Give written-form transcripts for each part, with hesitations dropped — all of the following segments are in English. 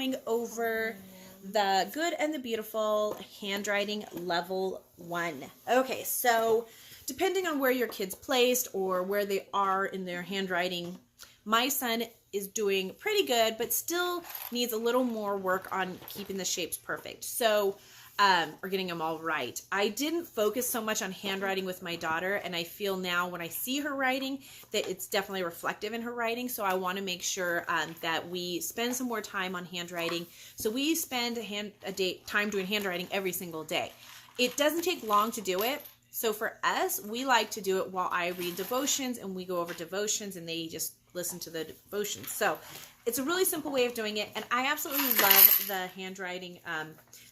going over the Good and the Beautiful Handwriting Level 1. Okay, so depending on where your kid's placed or where they are in their handwriting, my son is doing pretty good, but still needs a little more work on keeping the shapes perfect. So, or getting them all right. I didn't focus so much on handwriting with my daughter, and I feel now when I see her writing that it's definitely reflective in her writing. So I want to make sure that we spend some more time on handwriting. So we spend time doing handwriting every single day. It doesn't take long to do it. So for us, we like to do it while I read devotions, and we go over devotions and they just listen to the devotions. So it's a really simple way of doing it, and I absolutely love the handwriting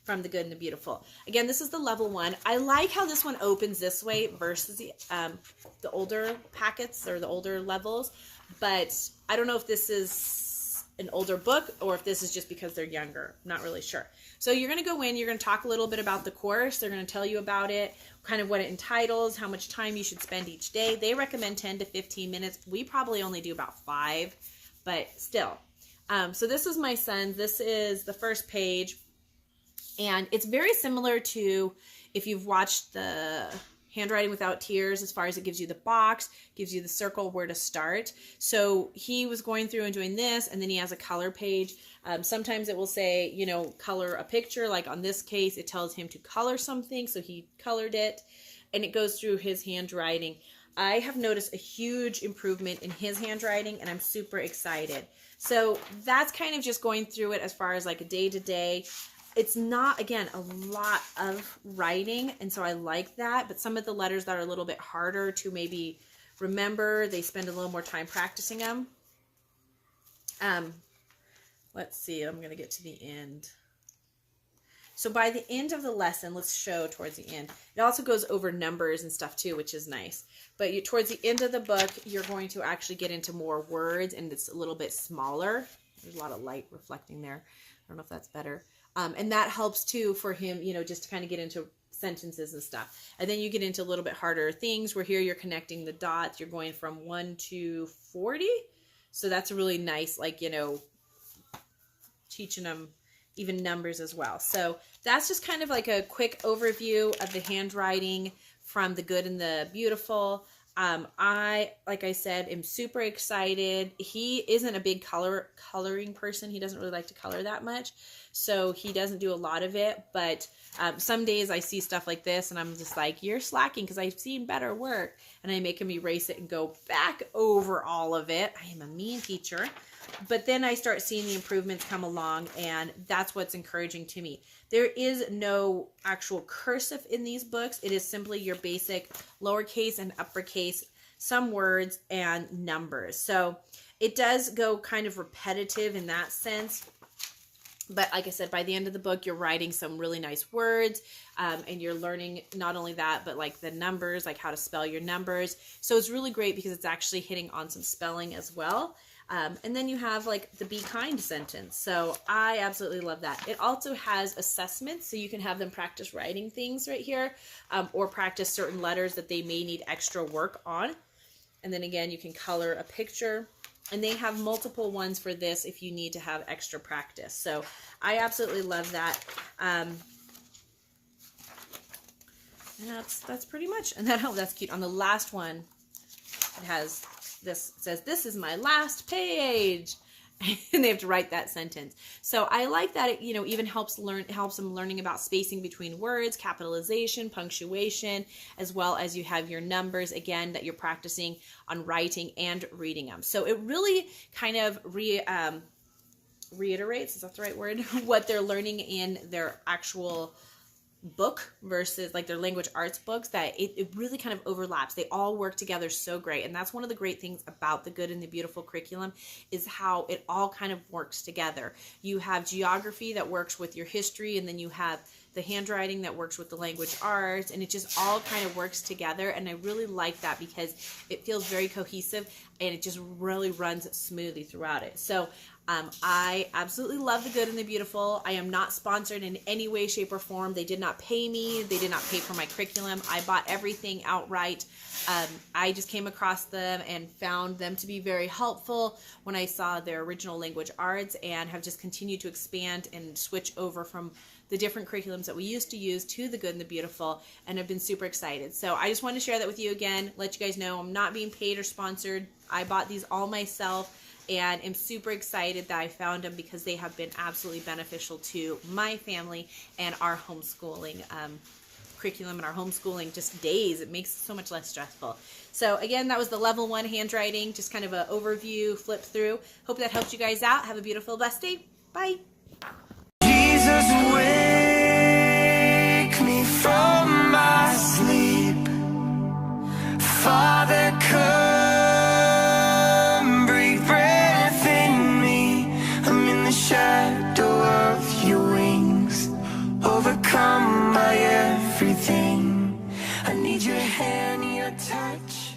from the Good and the Beautiful. Again, this is the level 1. I like how this one opens this way versus the older packets or the older levels, but I don't know if this is an older book or if this is just because they're younger. I'm not really sure. So you're going to go in, you're going to talk a little bit about the course. They're going to tell you about it, kind of what it entitles, how much time you should spend each day. They recommend 10 to 15 minutes. We probably only do about 5, but still. So this is my son. This is the first page. And it's very similar to if you've watched the Handwriting Without Tears, as far as it gives you the box, gives you the circle where to start. So he was going through and doing this, and then he has a color page. Sometimes it will say, you know, color a picture. Like on this case, it tells him to color something. So he colored it, and it goes through his handwriting. I have noticed a huge improvement in his handwriting, and I'm super excited. So that's kind of just going through it as far as like a day-to-day. It's not, again, a lot of writing, and so I like that, but some of the letters that are a little bit harder to maybe remember, they spend a little more time practicing them. Let's see, I'm going to get to the end. So by the end of the lesson, let's show towards the end. It also goes over numbers and stuff too, which is nice. But towards the end of the book, you're going to actually get into more words, and it's a little bit smaller. There's a lot of light reflecting there. I don't know if that's better. And that helps too for him, you know, just to kind of get into sentences and stuff. And then you get into a little bit harder things where here you're connecting the dots. You're going from 1 to 40. So that's really nice, like, you know, teaching them even numbers as well. So that's just kind of like a quick overview of the handwriting from the Good and the Beautiful. Like I said, am super excited. He isn't a big coloring person. He doesn't really like to color that much. So he doesn't do a lot of it, but some days I see stuff like this and I'm just like, you're slacking because I've seen better work. And I make him erase it and go back over all of it. I am a mean teacher. But then I start seeing the improvements come along, and that's what's encouraging to me. There is no actual cursive in these books. It is simply your basic lowercase and uppercase, some words, and numbers. So it does go kind of repetitive in that sense. But like I said, by the end of the book, you're writing some really nice words, and you're learning not only that, but like the numbers, like how to spell your numbers. So it's really great because it's actually hitting on some spelling as well. And then you have like the be kind sentence. So I absolutely love that. It also has assessments, so you can have them practice writing things right here, or practice certain letters that they may need extra work on. And then again, you can color a picture. And they have multiple ones for this if you need to have extra practice. So I absolutely love that. And that's pretty much. And that's cute. On the last one, it has this, it says, "This is my last page." And they have to write that sentence. So I like that it, you know, even helps them learning about spacing between words, capitalization, punctuation, as well as you have your numbers, again, that you're practicing on writing and reading them. So it really kind of reiterates, is that the right word, what they're learning in their actual book versus like their language arts books, that it really kind of overlaps. They all work together so great. And that's one of the great things about the Good and the Beautiful curriculum, is how it all kind of works together. You have geography that works with your history, and then you have the handwriting that works with the language arts, and it just all kind of works together. And I really like that because it feels very cohesive and it just really runs smoothly throughout it. So I absolutely love the good and the beautiful. I am not sponsored in any way, shape, or form. They did not pay me. They did not pay for my curriculum. I bought everything outright. I just came across them and found them to be very helpful when I saw their original language arts, and have just continued to expand and switch over from the different curriculums that we used to use to the good and the beautiful, and I've been super excited. So I just wanted to share that with you again, let you guys know I'm not being paid or sponsored. I bought these all myself and am super excited that I found them because they have been absolutely beneficial to my family and our homeschooling curriculum and our homeschooling just days. It makes it so much less stressful. So again, that was the level 1 handwriting, just kind of an overview, flip through. Hope that helped you guys out. Have a beautiful, blessed day. Bye. Jesus, wake me from my sleep. Father, come, breathe breath in me. I'm in the shadow of your wings, overcome by everything. I need your hand, your touch.